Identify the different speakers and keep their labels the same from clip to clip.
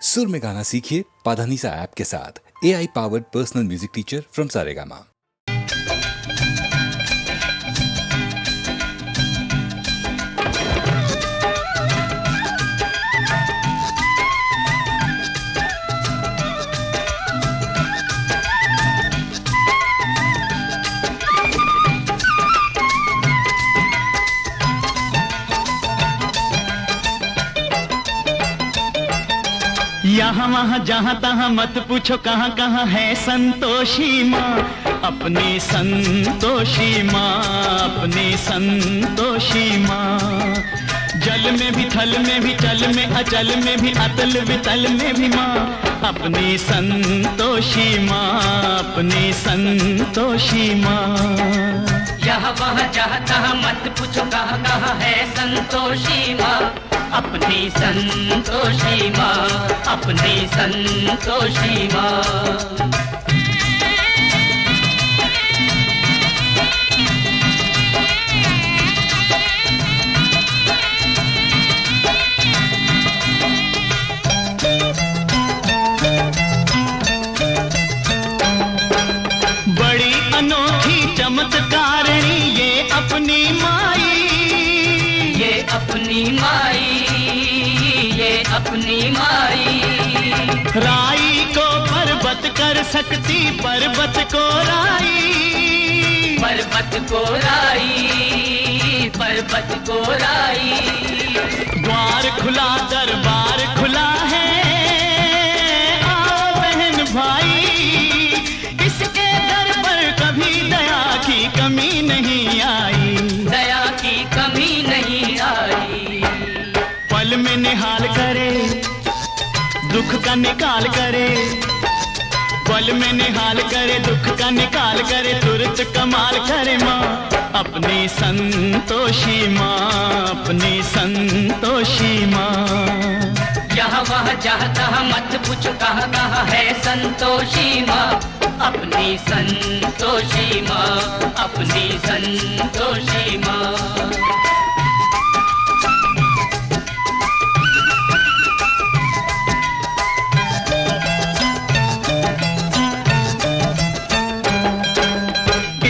Speaker 1: सुर में गाना सीखिए पाधानीसा ऐप के साथ। AI powered personal music teacher from Saregama.
Speaker 2: यहाँ वहाँ जहाँ तहाँ मत पूछो कहाँ कहाँ है संतोषी माँ, अपनी संतोषी माँ, अपनी संतोषी माँ। जल में भी थल में भी चल में अचल में भी अतल वितल में भी माँ, अपनी संतोषी माँ, अपनी संतोषी माँ।
Speaker 3: यहाँ वहाँ जहाँ तहाँ मत पूछो कहाँ कहाँ है संतोषी माँ, अपनी संतोषी माँ, अपनी संतोषी माँ।
Speaker 2: बड़ी अनोखी चमत्कारिणी ये अपनी माई,
Speaker 3: ये अपनी माई, ये अपनी माई।
Speaker 2: राई को पर्वत कर सकती पर्वत को राई,
Speaker 3: पर्वत को राई, पर्वत को राई।
Speaker 2: द्वार खुला दरबार खुला है, आओ बहन भाई, इसके दर पर कभी दया की कमी नहीं आई,
Speaker 3: दया की कमी नहीं आई।
Speaker 2: पल में निहाल करे दुख का निकाल करे, पल में निहाल करे दुख का निकाल करे, तुरंत कमाल करे माँ, अपनी संतोषी माँ, अपनी संतोषी माँ।
Speaker 3: यहाँ वहाँ जहाँ तहाँ मत पूछो कहाँ कहाँ है संतोषी माँ, अपनी संतोषी माँ, अपनी संतोषी माँ।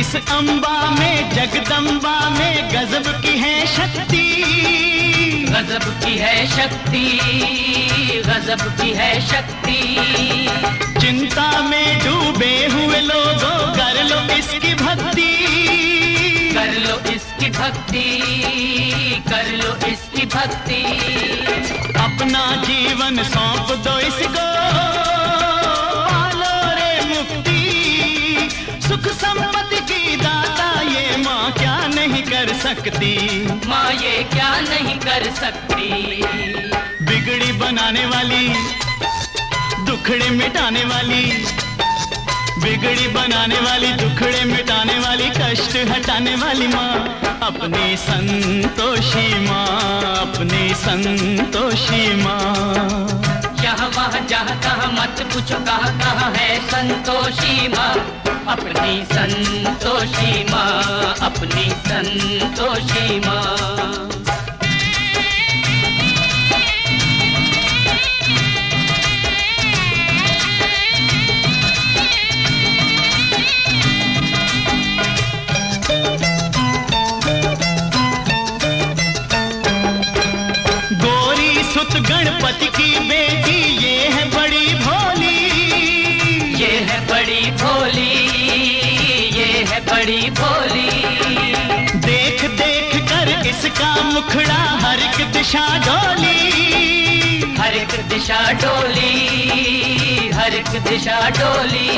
Speaker 2: इस अम्बा में जगदम्बा में गजब की है शक्ति,
Speaker 3: गजब की है शक्ति, गजब की है शक्ति।
Speaker 2: चिंता में डूबे हुए लोगों कर लो इसकी भक्ति,
Speaker 3: कर लो इसकी भक्ति, कर लो इसकी भक्ति।
Speaker 2: अपना जीवन सौंप दो इसको, पालो रे मुक्ति, सुख संपत्ति की दाता ये माँ क्या नहीं कर सकती,
Speaker 3: माँ ये क्या नहीं कर सकती।
Speaker 2: बिगड़ी बनाने वाली दुखड़े मिटाने वाली, बिगड़ी बनाने वाली दुखड़े मिटाने वाली, कष्ट हटाने वाली माँ, अपनी संतोषी माँ, अपनी संतोषी माँ।
Speaker 3: यहाँ वहाँ जहाँ तहाँ मत पूछो कहाँ कहाँ है संतोषी माँ, अपनी संतोषी माँ, अपनी संतोषी माँ।
Speaker 2: गणपति की बेटी ये है बड़ी भोली,
Speaker 3: ये है बड़ी भोली, ये है बड़ी भोली।
Speaker 2: देख देख कर इसका मुखड़ा हर एक दिशा डोली,
Speaker 3: हर एक दिशा डोली, हर एक दिशा डोली।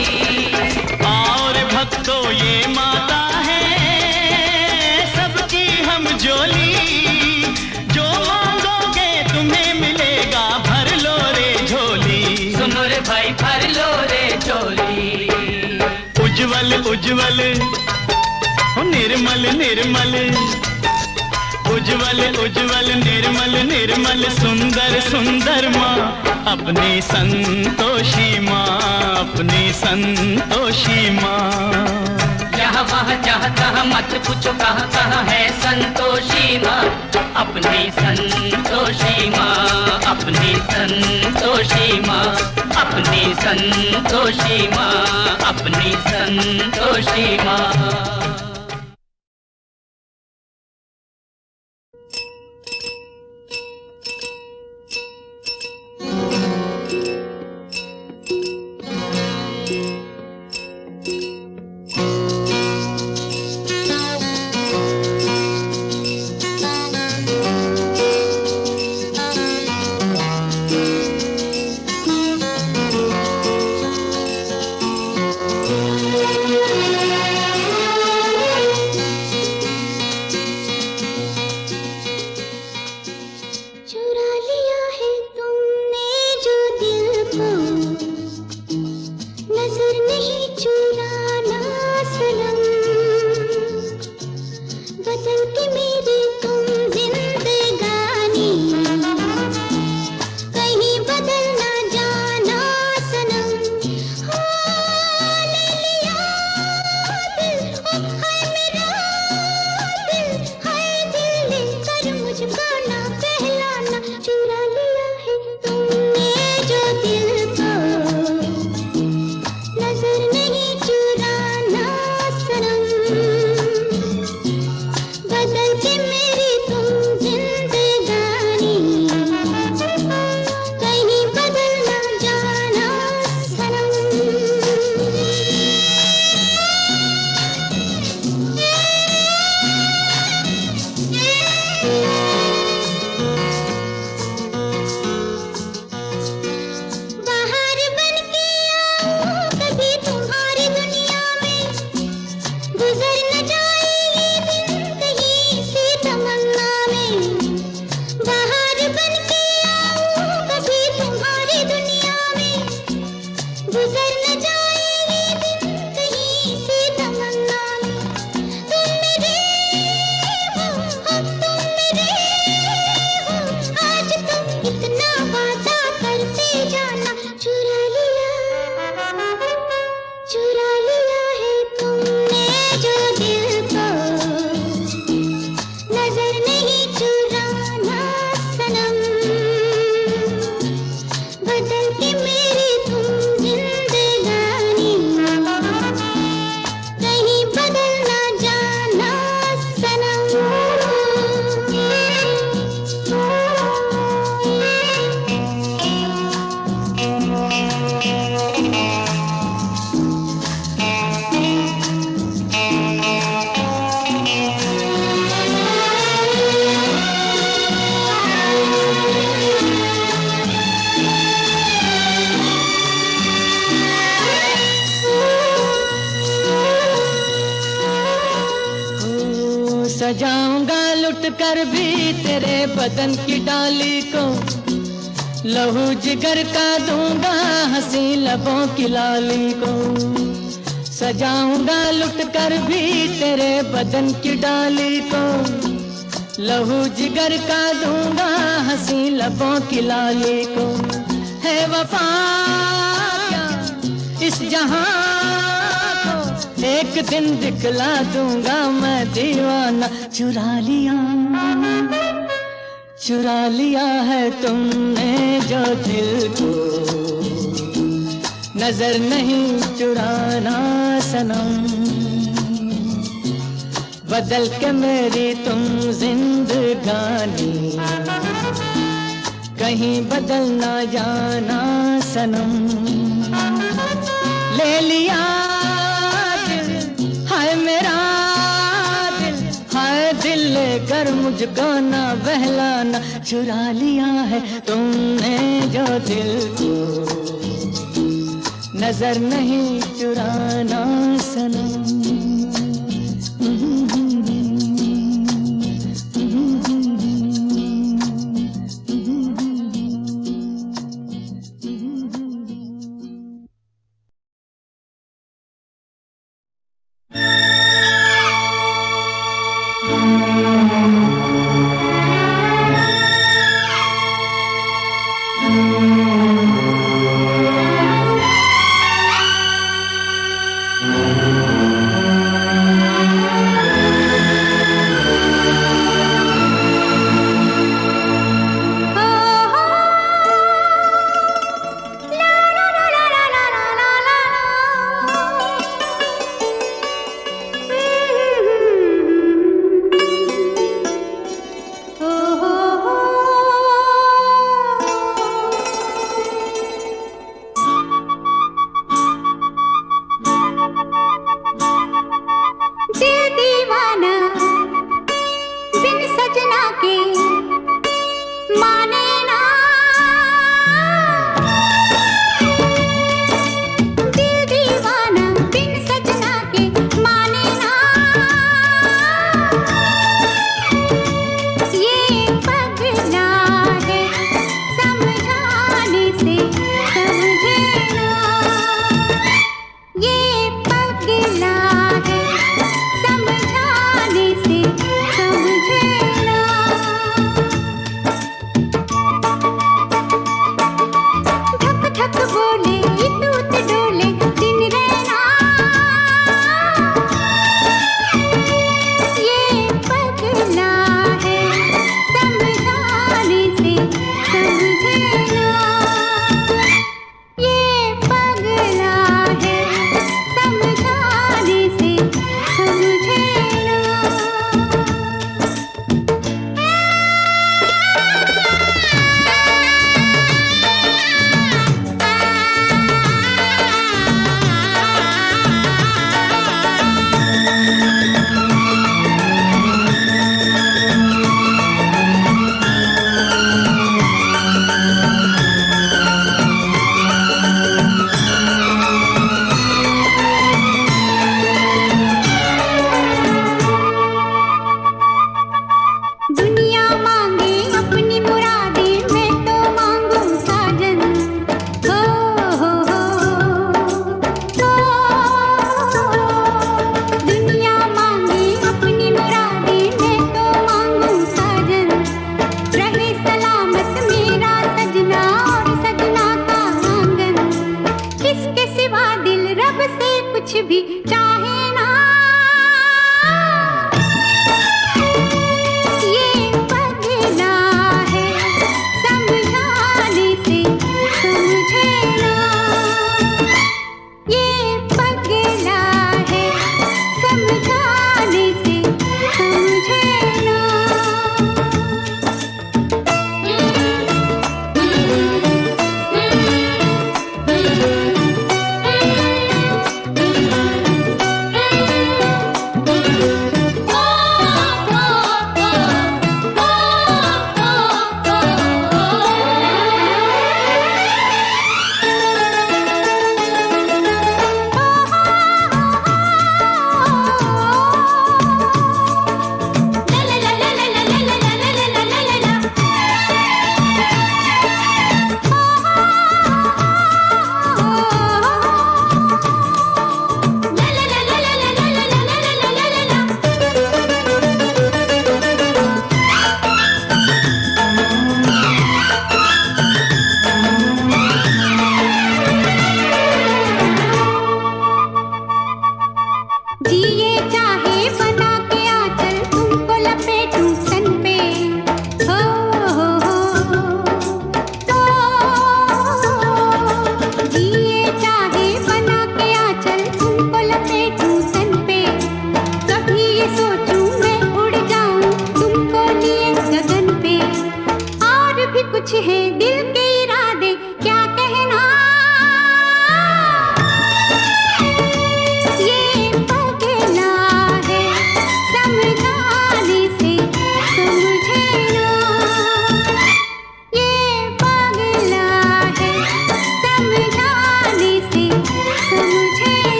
Speaker 2: और भक्तों ये माता है सबकी हम जोली,
Speaker 3: भाई भर लो रे झोली।
Speaker 2: उज्जवल उज्जवल निर्मल निर्मल, उज्जवल उज्जवल निर्मल निर्मल, सुंदर सुंदर माँ, अपनी संतोषी माँ, अपनी संतोषी माँ।
Speaker 3: यहाँ वहाँ जहाँ तहाँ मत पूछो कहाँ कहाँ है संतोषी माँ, अपनी संतोषी माँ, अपनी संतोषी माँ, अपनी संतोषी माँ, अपनी संतोषी माँ।
Speaker 4: सजाऊंगा लुट कर भी तेरे बदन की डाली को, लहू जिगर का दूंगा हंसी लबों की लाली को। सजाऊंगा लुट कर भी तेरे बदन की डाली को, लहू जिगर का दूंगा हंसी लबों की लाली को। है वफा इस जहां एक दिन दिखला दूंगा मैं दीवाना। चुरा लिया है तुमने जो दिल को, नजर नहीं चुराना सनम। बदल के मेरी तुम जिंदगानी, कहीं बदल ना जाना सनम। ले लिया मेरा दिल, हाय दिल लेकर मुझको ना बहलाना। चुरा लिया है तुमने जो दिल को, नजर नहीं चुराना सनम।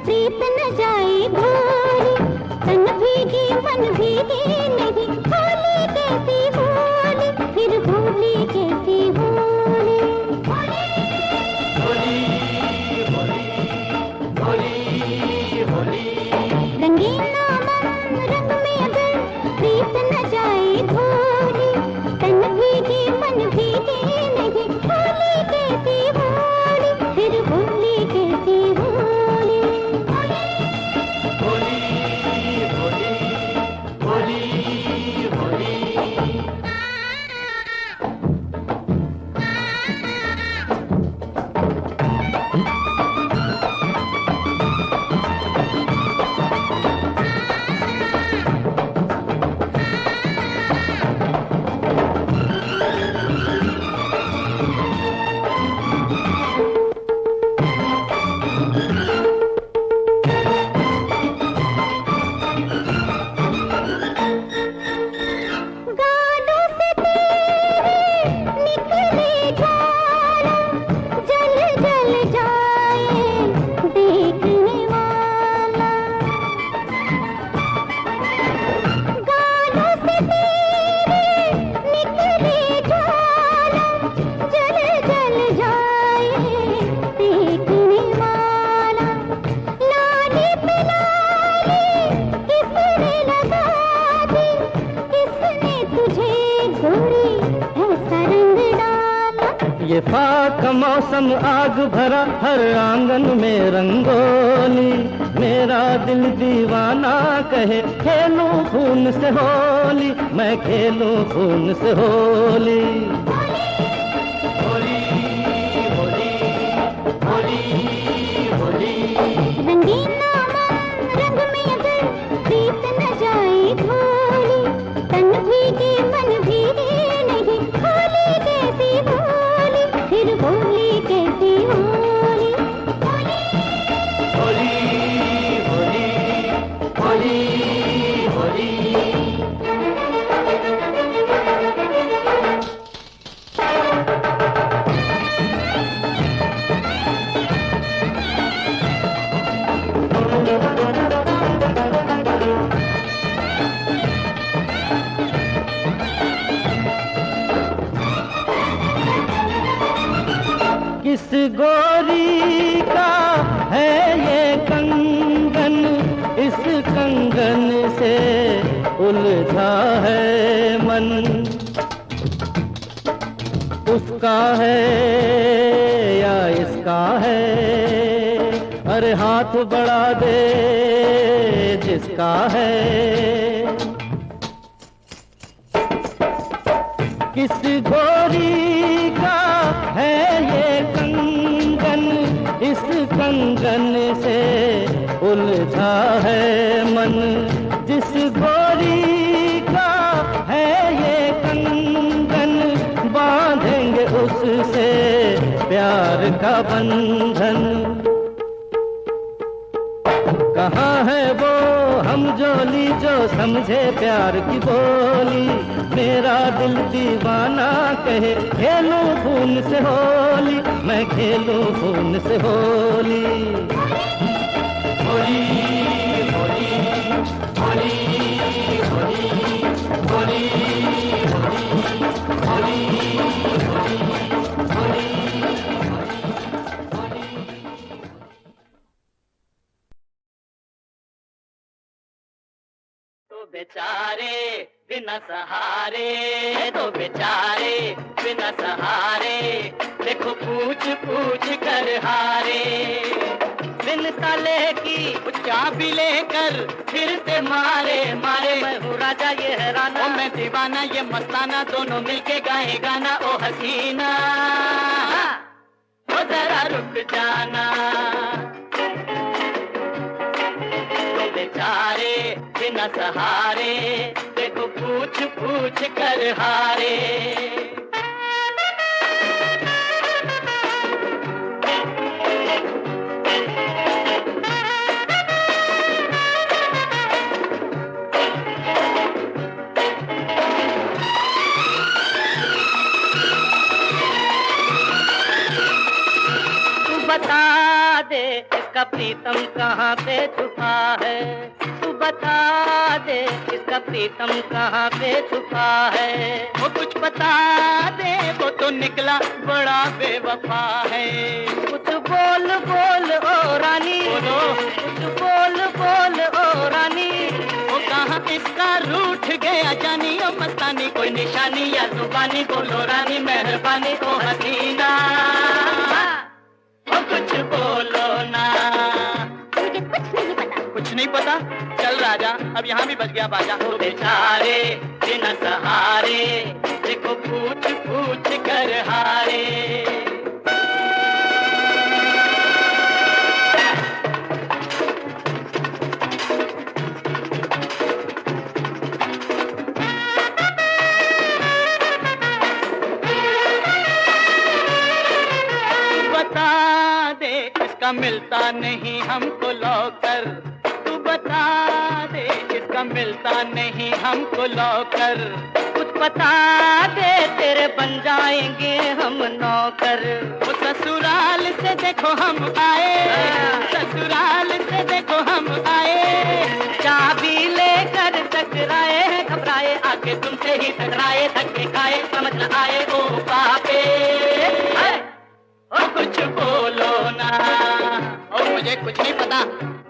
Speaker 5: प्रीत न जाए भूली, तन भीगी मन भीगी नहीं, होली कैसी होली, फिर होली कैसी होली। रंगीला मन रंग में अगर प्रीत न जाए भूली, तन भीगी मन भीगी नहीं, होली कैसी होली, फिर होली कैसी होली। गालों से तेरे निकले ज्वाला, जल जल जाए देखने वाला। गालों से तेरे निकले ज्वाला, जल जल जाए देखने वाला। लाली पे लाली किसने लगा दी, किसने तुझे गोरी ऐसा रंग डाला।
Speaker 4: ये फाक का मौसम आग भरा, हर आंगन में रंगोली, मेरा दिल दीवाना कहे खेलूं खून से होली, मैं खेलूं खून से होली।
Speaker 5: रंगीला मन रंग में अगर प्रीत न जाए भूली, तन भीगी मन भीगी नहीं, होली कैसी होली, फिर होली कैसी होली।
Speaker 4: किस गोरी का है ये कंगन, इस कंगन से उलझा है मन, उसका है या इसका है, अरे हाथ बढ़ा दे जिसका है। किस गोरी का है ये कंगन, इस कंगन से उलझा है मन, जिस गोरी का है ये कंगन, बांधेंगे उससे प्यार का बंधन। कहाँ है वो हम जोली जो समझे प्यार की बोली, मेरा दिल दीवाना कहे खेलूं खून से होली, मैं खेलूं खून से होली। होली होली होली होली होली होली होली।
Speaker 2: तो बेचारे बिना सहारे, तो बेचारे बिना सहारे, देखो पूछ पूछ कर हारे। बिन ताले की चाबी लेकर फिरते मारे मारे, मैं हूँ राजा ये है राना, ओ मैं दीवाना ये मस्ताना, दोनों मिलके गाए गाना। ओ हसीना ओ जरा रुक जाना, तो बेचारे बिना सहारे, देखो पूछ पूछ कर हारे।
Speaker 3: बता दे
Speaker 4: इसका प्रीतम कहाँ पे छुपा है, तू बता दे इसका प्रीतम कहाँ पे छुपा है।
Speaker 2: वो कुछ बता दे, वो तो निकला बड़ा बेवफा है।
Speaker 4: कुछ बोल बोल ओ रानी,
Speaker 2: बोलो।
Speaker 4: कुछ बोल बोल ओ रानी,
Speaker 2: वो कहाँ इसका रूठ गया जानी, ओ मस्तानी कोई निशानी या जुबानी, बोलो रानी मेहरबानी ओ हसीना, ओ कुछ बोलो ना।
Speaker 5: मुझे कुछ नहीं पता।
Speaker 2: कुछ नहीं पता? चल राजा, अब यहाँ भी बज गया बाजा। ओ बेचारे बिना सहारे, देखो पूछ पूछ कर हारे। बता दे इसका मिलता नहीं हमको लौकर, तू बता दे इसका मिलता नहीं हमको लौकर।
Speaker 4: कुछ बता दे तेरे बन जाएंगे हम नौकर।
Speaker 2: वो ससुराल से देखो हम आए, ससुराल से देखो हम आए,
Speaker 4: चाबी लेकर टकराए हैं घबराए,
Speaker 2: आके तुमसे ही टकराए, धक्के खाए समझ न आए ओ पापे। ओ कुछ बोलो ना, और मुझे कुछ नहीं पता।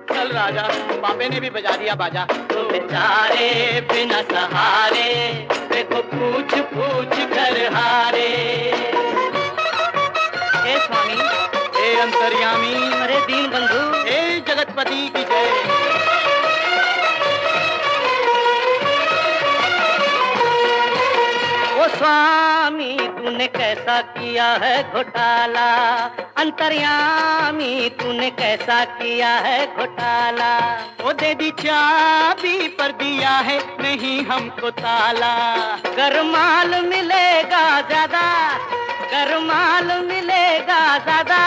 Speaker 2: चल राजा, पापे ने भी बजा दिया बाजा। तो बेचारे बिना सहारे, देखो पूछ पूछ कर हारे।
Speaker 4: हे स्वामी,
Speaker 2: हे अंतर्यामी,
Speaker 4: अरे दीन बंधु,
Speaker 2: हे जगतपति की जय।
Speaker 4: ओ स्वामी तूने कैसा किया है घोटाला, अंतर्यामी तूने कैसा किया है घोटाला।
Speaker 2: वो दे दी चाबी पर दिया है नहीं हमको ताला।
Speaker 4: गरमाल मिलेगा ज्यादा, गरमाल मिलेगा ज्यादा,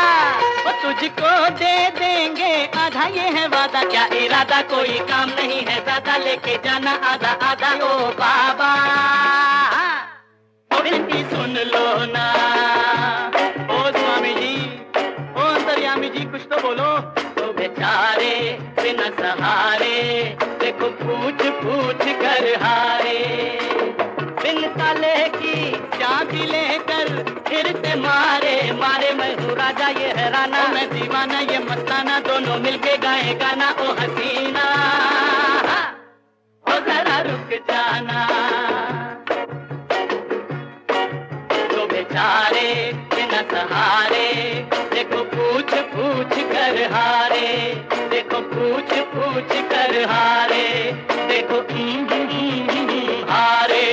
Speaker 2: वो तुझको दे देंगे आधा ये है वादा। क्या इरादा कोई काम नहीं है ज्यादा, लेके जाना आधा आधा। ओ बाबा विनती सुन लो ना। ओ स्वामी जी, ओ अंतर्यामी जी कुछ तो बोलो। तो बेचारे बिना सहारे, देखो पूछ पूछ कर हारे।
Speaker 4: बिन ताले की
Speaker 2: चाबी लेकर
Speaker 4: फिरते मारे मारे, मैं हूँ राजा ये है राना,
Speaker 2: मैं दीवाना ये मस्ताना, दोनों मिलके गाए गाना। ओ हसीना ओ जरा रुक जाना। तो बेचारे बिना सहारे, देखो पूछ पूछ कर हारे, देखो पूछ पूछ कर हारे, देखो हारे।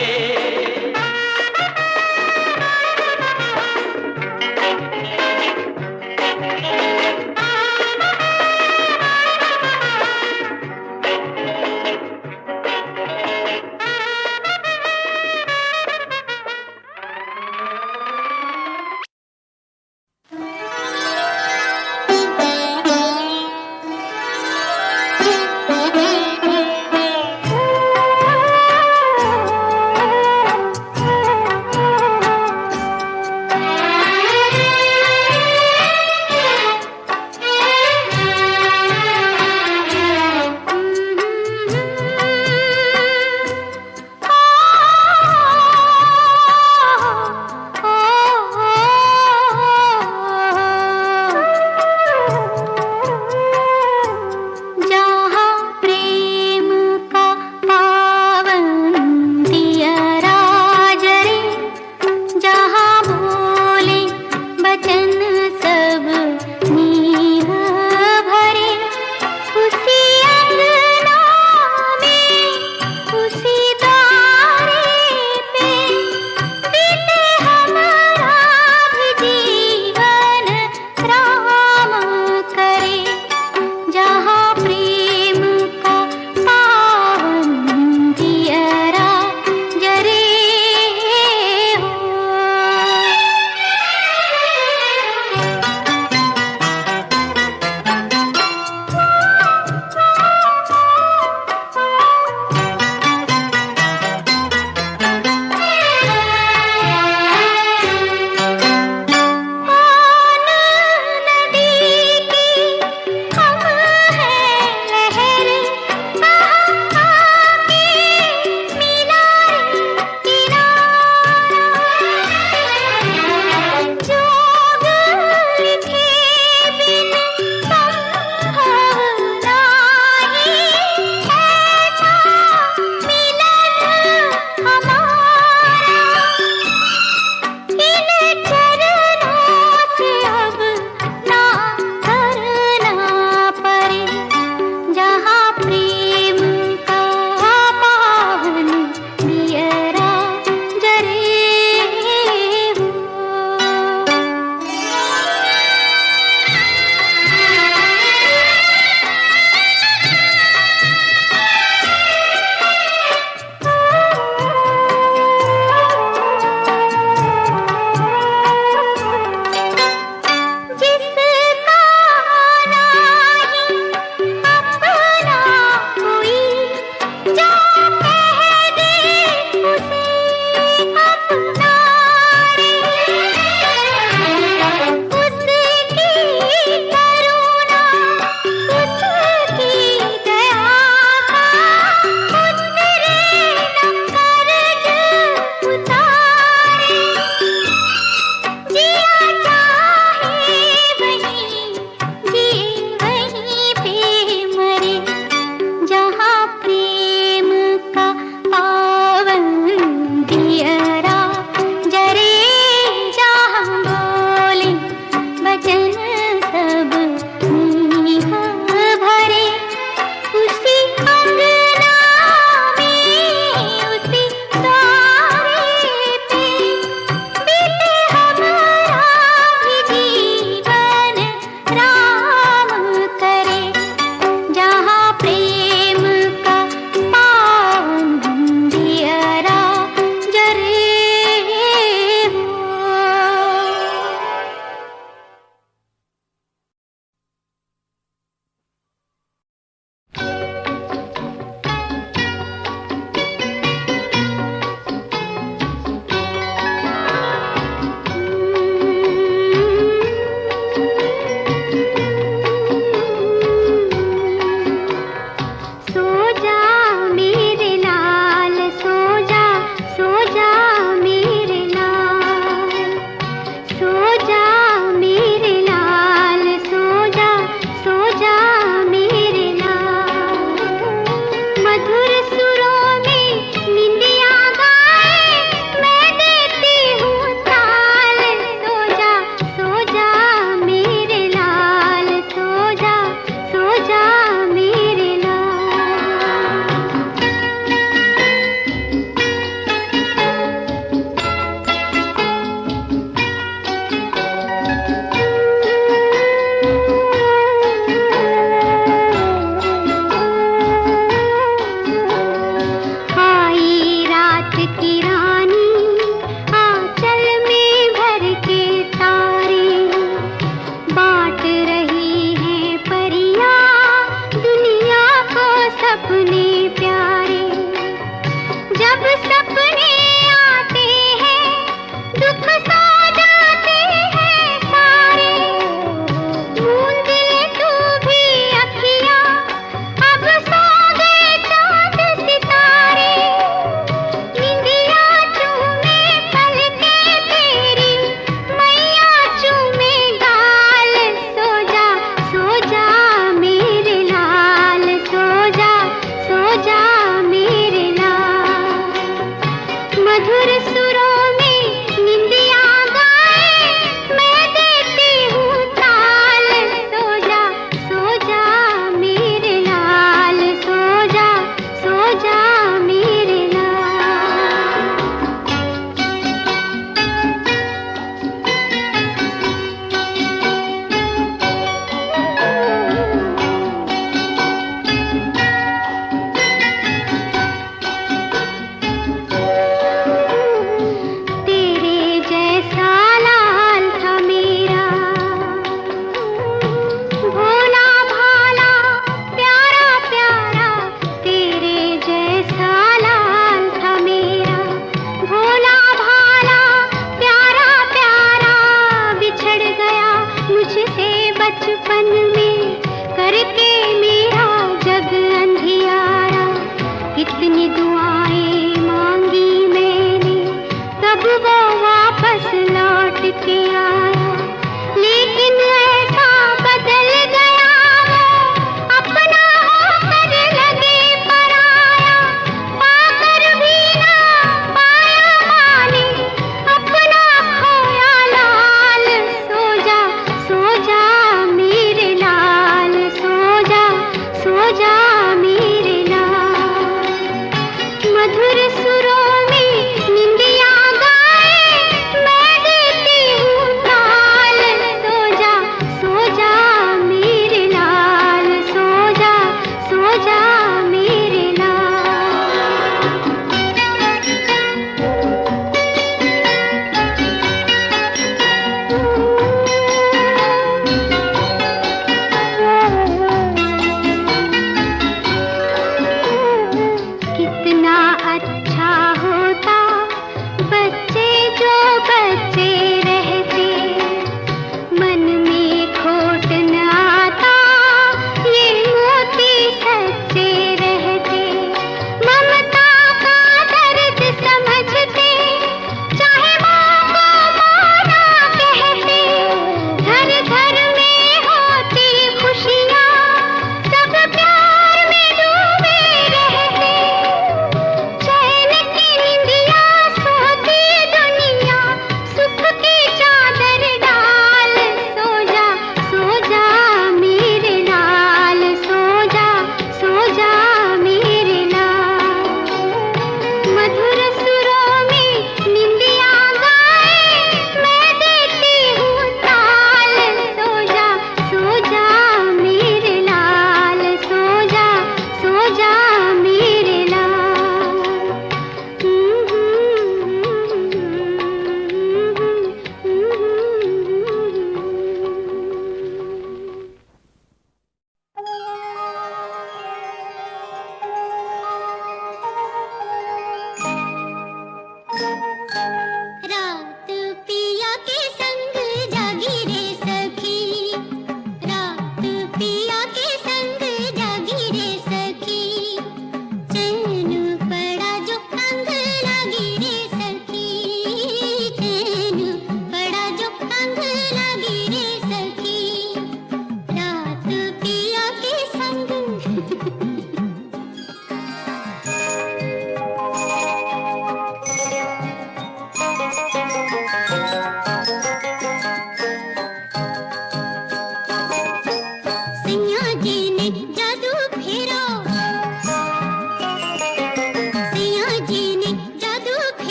Speaker 5: अपने प्यारे। जब सपने आते हैं दुख सो जाते हैं सारे। मूंद ले तू भी अखियां, अब सो गए चांद सितारे। निंदिया चूमे पलके तेरी, मैया चूमे गाल। सो जा मेरे लाल, सो जा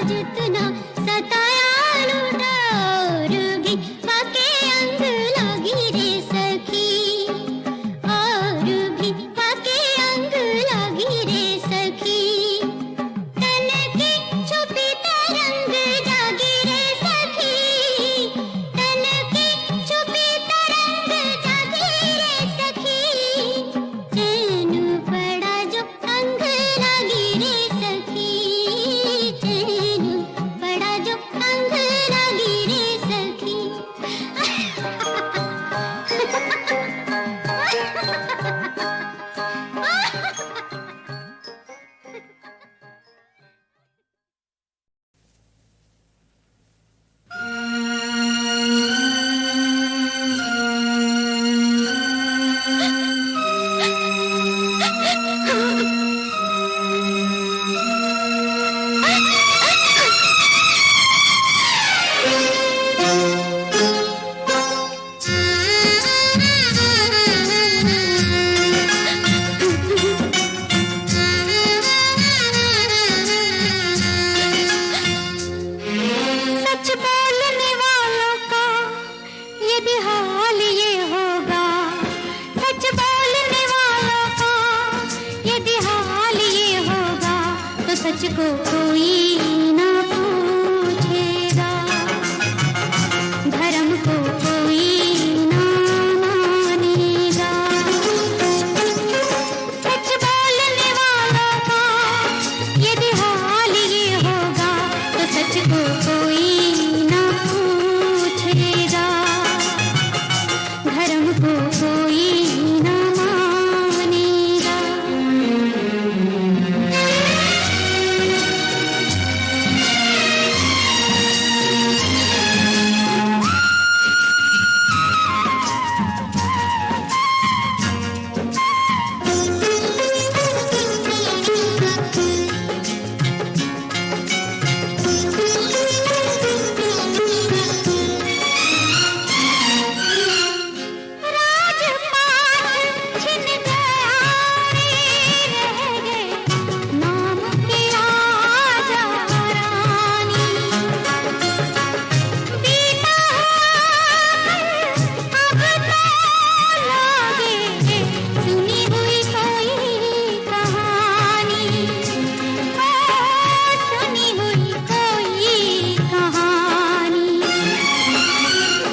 Speaker 5: जितना सताया लूटा और भी पाके अंग लागी रे सखी, और भी पाके अंग लागी रे सखी। तन की छुपी तरंग जागी रे सखी, तन की छुपी तरंग जागी रे सखी। चैन पड़ा जो अंग लागी रे सखी, चैन पड़ा जो अंग लागी रे सखी। सच बोलने वालों का यदि हाल ये होगा, सच बोलने वालों का यदि हाल ये होगा, तो सच को कोई ना पूछेगा, धर्म को कोई ना मानेगा। सच बोलने वालों का यदि हाल ये होगा, तो सच को कोई ना पूछेगा, धर्म को कोई ना मानेगा। राजपाट छिन गया रे, रह गए नाम के राजा रानी। बीता अब तो लागे सुनी हुई कोई कहानी, सुनी हुई कोई कहानी।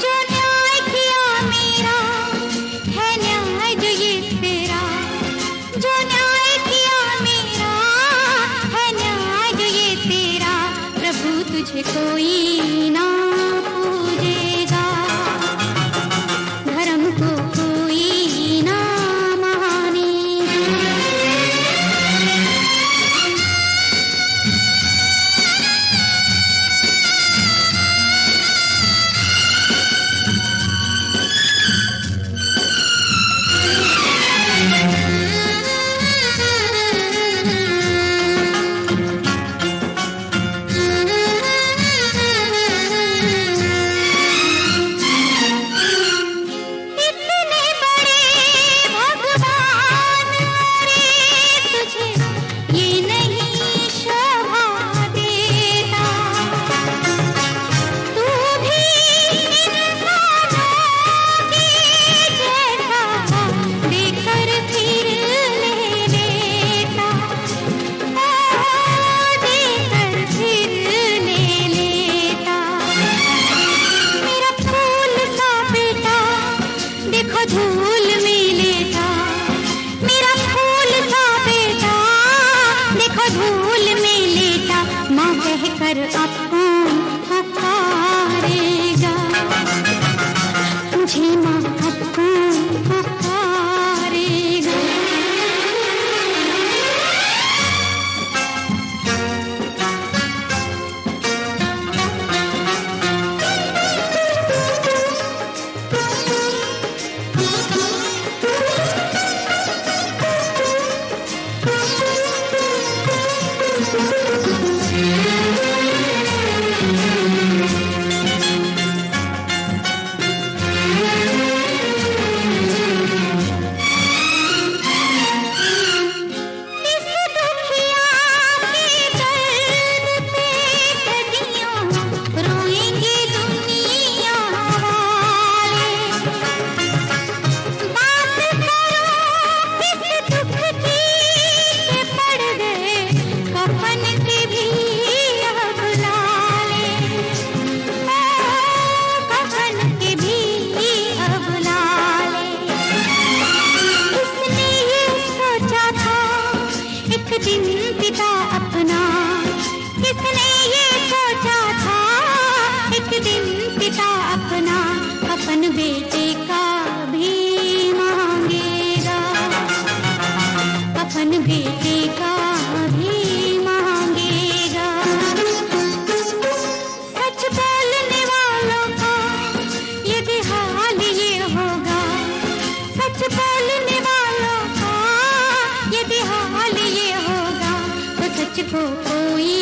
Speaker 5: जो न्याय किया मेरा है न्याय जो ये तेरा, जो न्याय किया मेरा है न्याय जो ये तेरा। प्रभु तुझे कोई ना पूजेगा, धर्म को कोई ना मानेगा। इतने बड़े भगवान रे तुझे ये नहीं शोभा देता, तू भी इंसानों के जैसा देकर फिर ले लेता, देकर फिर ले लेता। मेरा फूल सा बेटा देखो धूल में लेटा, मेरा फूल सा बेटा देखो धूल में लेटा। माँ कहकर आपको पुकारेगा, मुझे माँ आपको पुकारेगा। बोलने वालों का यदि हाल ये होगा तो सच को कोई